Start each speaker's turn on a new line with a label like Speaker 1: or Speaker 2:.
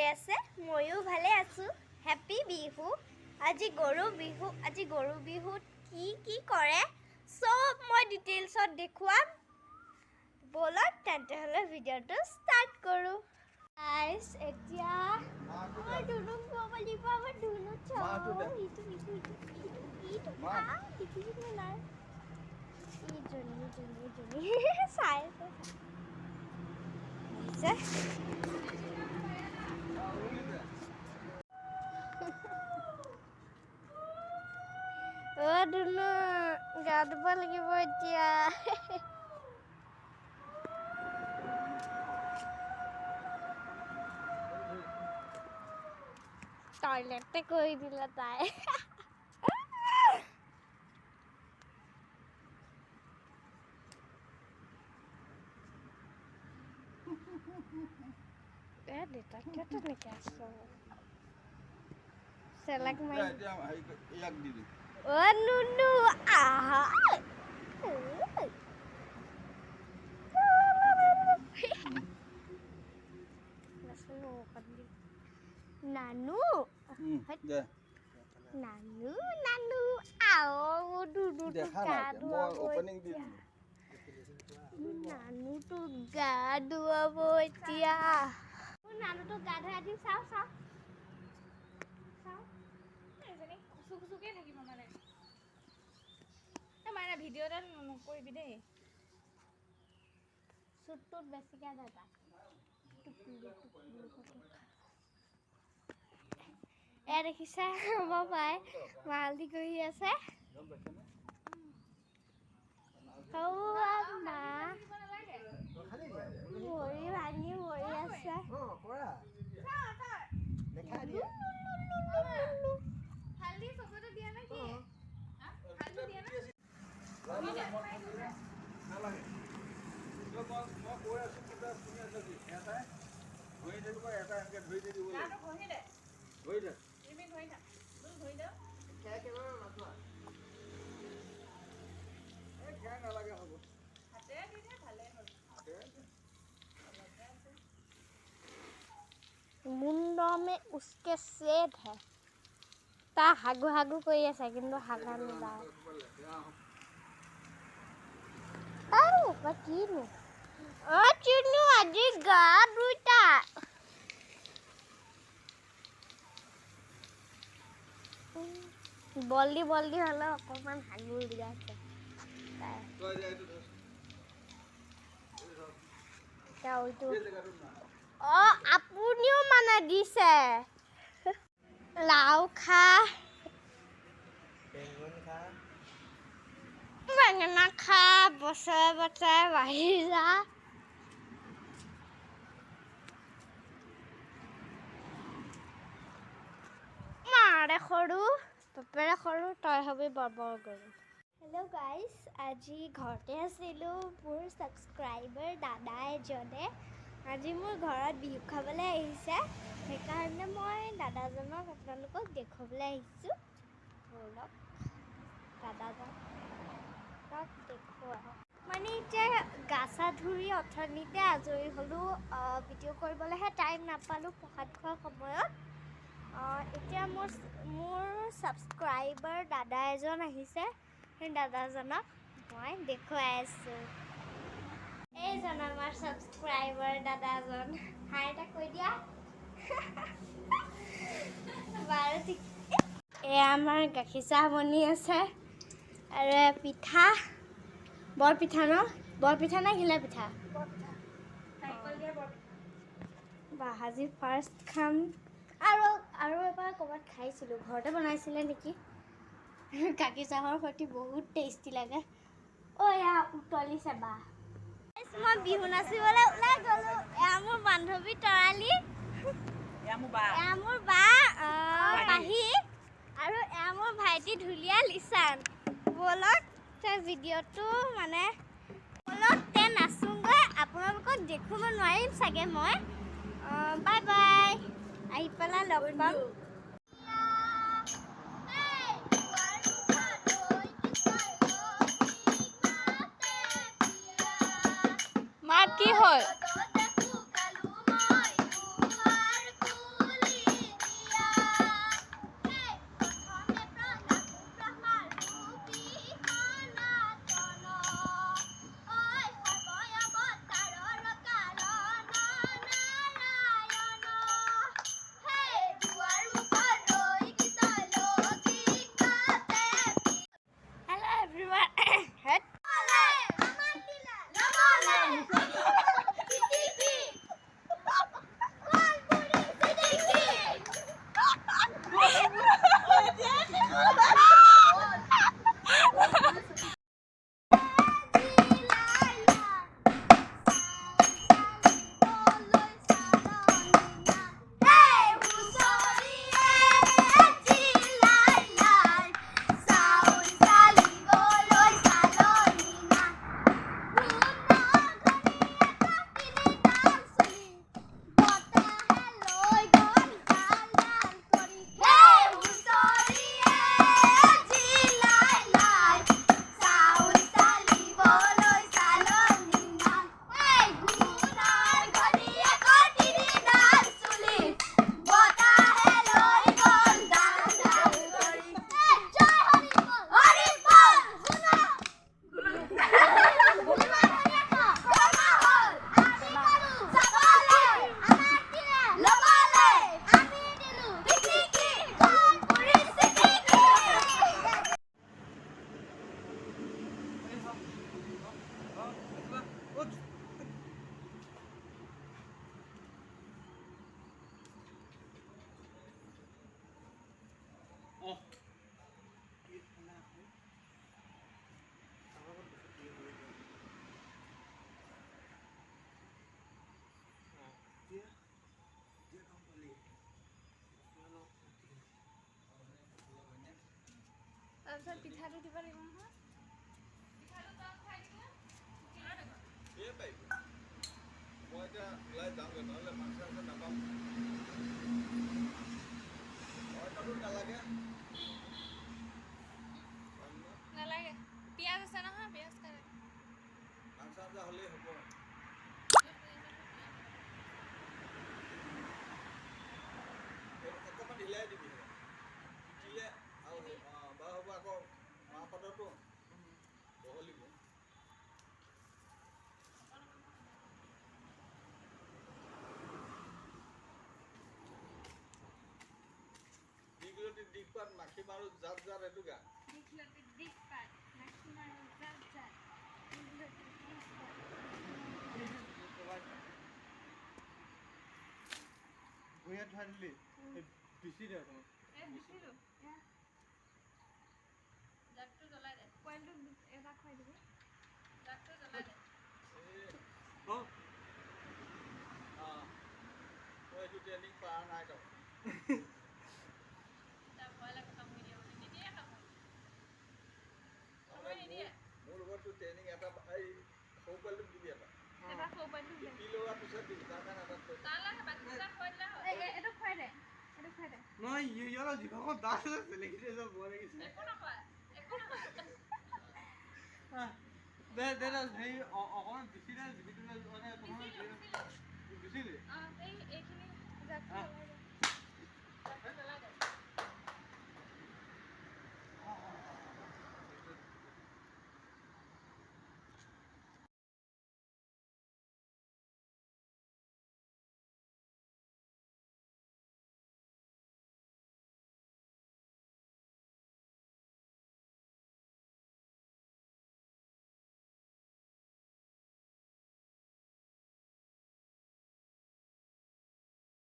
Speaker 1: আছে ময়ো ভালে আছো হ্যাপি বিহু আজি গৰু বিহুত কি কৰে সব মই ডিটেইলছত দেখুৱাম বলক তেন্তে হলে ভিডিওটো স্টাৰ্ট কৰো গাইস এতিয়া মই দুনুক বলি পাবা দুনু চাও ইটো দেখিছিস না এই জনি চাই আছে ও দুনু গা ধুব লাগিব এতিয়া টয়লেটে কৰি দিলে তাই দেতা কেটা নেকি আছো সেলাক মাই এক দিদি ও নুনু আহা নানু দে নানু আও দুদু দেখা মই ওপেনিং দিম নানু তো গা ধুৱাব এতিয়া নানু তো গা ধুৱাই দিম চাও
Speaker 2: এজনী কুচুকে থাকিব মানে মানে ভিডিওটা নকৰিবি দেই
Speaker 1: সুটটো বেছিকে দাদা এ দেখিছা বাবাই মালদি কৰি আছে মা মৰি ভাঙি মৰি আছে
Speaker 2: হালদি চবতে দিয়া নে কি হালদি দিয়া না
Speaker 3: নালাগে তো মই কৈ আছো কিবা শুনি আছে কি এটা ধুই দিব এটা এনেকে ধুই দিব
Speaker 2: না তো ধুই দে
Speaker 3: ধুই দে
Speaker 2: তুমি ধুই দে
Speaker 3: খাই কেনে নাথোৱা এ খাই নালাগে হ'ব
Speaker 2: হাতে দি দে ভালে হ'ল
Speaker 1: मुंड में उसके सेठ है ता हागु कोई ऐसा किंतु हागा नहीं बा आरो बकीनु ओ चुनु আজি গা দুইটা বলদি হলো অকমান হাগু দিয়া আছে তাই ও আপুনিও মানে দিছে লাউ খা বেঙেনা খা বছৰে বাঢ়ি যা মাৰে সৰু বাপেৰে সৰু তই হবি বৰ গৰু হেল্ল' গাইজ আজি ঘৰতে আছিলোঁ মোৰ ছাবস্ক্ৰাইবাৰ দাদা এজনে আজি মোৰ ঘৰত বিহু খাবলৈ আহিছে সেইকাৰণে মই দাদাজনক আপোনালোকক দেখুৱাবলৈ আহিছোঁ অলপ দাদাজনক দেখুওৱা মানে এতিয়া গা চা ধুই অথনিতে আজৰি হ'লোঁ ভিডিঅ' কৰিবলৈহে টাইম নাপালোঁ প্ৰসাদ খোৱাৰ সময়ত এতিয়া মোৰ ছাবস্ক্ৰাইবাৰ দাদা এজন আহিছে সেই দাদাজনক মই দেখুৱাই আছোঁ এইজন আমাৰ ছাবস্ক্ৰাইবাৰ দাদাজন হাই এটা কৈ দিয়া বাৰু ঠিক এয়া আমাৰ গাখীৰ চাহ বনি আছে আৰু পিঠা বৰপিঠা নে ঘিলা পিঠা বাহ আজি ফাৰ্ষ্ট খাম আৰু এবাৰ ক'ৰবাত খাইছিলোঁ ঘৰতে বনাইছিলে নেকি গাখীৰ চাহৰ সৈতে বহুত টেষ্টি লাগে এয়া উতলিছে বা মই বিহু নাচিবলৈ ওলাই গ'লো এয়া মোৰ বান্ধৱী তৰালি এয়া মোৰ বা পাহি আৰু এয়া মোৰ ভাইটি ঢুলীয়া লিচান বলক ভিডিঅ'টো মানে বলক নাচোঁগৈ আপোনালোকক দেখুৱাব নোৱাৰিম চাগে মই বাই বাই আহি পেলাই লগ পাম
Speaker 2: মাত কি হ'ল তাৰপিছত পিঠাটো দিব লাগিব নহয় পিঠাটো তই খাই দিলে
Speaker 3: এই পাৰিব মই এতিয়া ওলাই যাওঁগৈ নহ'লে মাংস নাপাম অইনটো নালাগে
Speaker 2: নালাগে পিঁয়াজ আছে নহয় পিঁয়াজ খালে
Speaker 3: মাংস হ'লেই হ'ব অকণমান হিলাই দিবি দিলে আৰু বাৰু হ'ব আকৌ মাহ পাতৰটো বহলিব দীঘলতি দিগপাত মাখি মাৰো জাত জাত এইটো গা
Speaker 2: দীঘলতি দিগপাত মাখি মাৰো জাত জাত দীঘলতি দিগপাত
Speaker 4: ভূঞাত ধোৱা দিলি পিচি দে অকণমান
Speaker 2: দিছিলোঁ জাতটো জ্বলাই দে পইলটোক এটা খুৱাই দিবি জাতটো জ্বলাই দে
Speaker 4: অঁ
Speaker 3: মই এইটো ট্ৰেইনিং পৰা নাই তো
Speaker 2: তাৰ ভয় লাগে কামুৰি দিয়ে মানে নিদিয়ে কামুৰি নিদিয়ে
Speaker 3: মোৰ লগততো ট্ৰেইনিং এটা এই সৰু পোৱালিটোক দিবি এটা
Speaker 2: এটা সৰু পোৱালিটোক দে
Speaker 3: কি লোৱাৰ পিছত দিবি তাৰ কাৰণে এটা থৈ
Speaker 2: তালৈ বাকীকেইটা থৈ দিলে হয় এইটো খুৱাই দে এইটো খুৱাই দে
Speaker 4: নহয় ইয়াৰ জিভাখন দাঁত আছে চেলেকি দিয়ে চব বৰ লাগিছে
Speaker 2: একো নকয় একো নকয়
Speaker 4: দে দে হেৰি অকণমান পিচি দে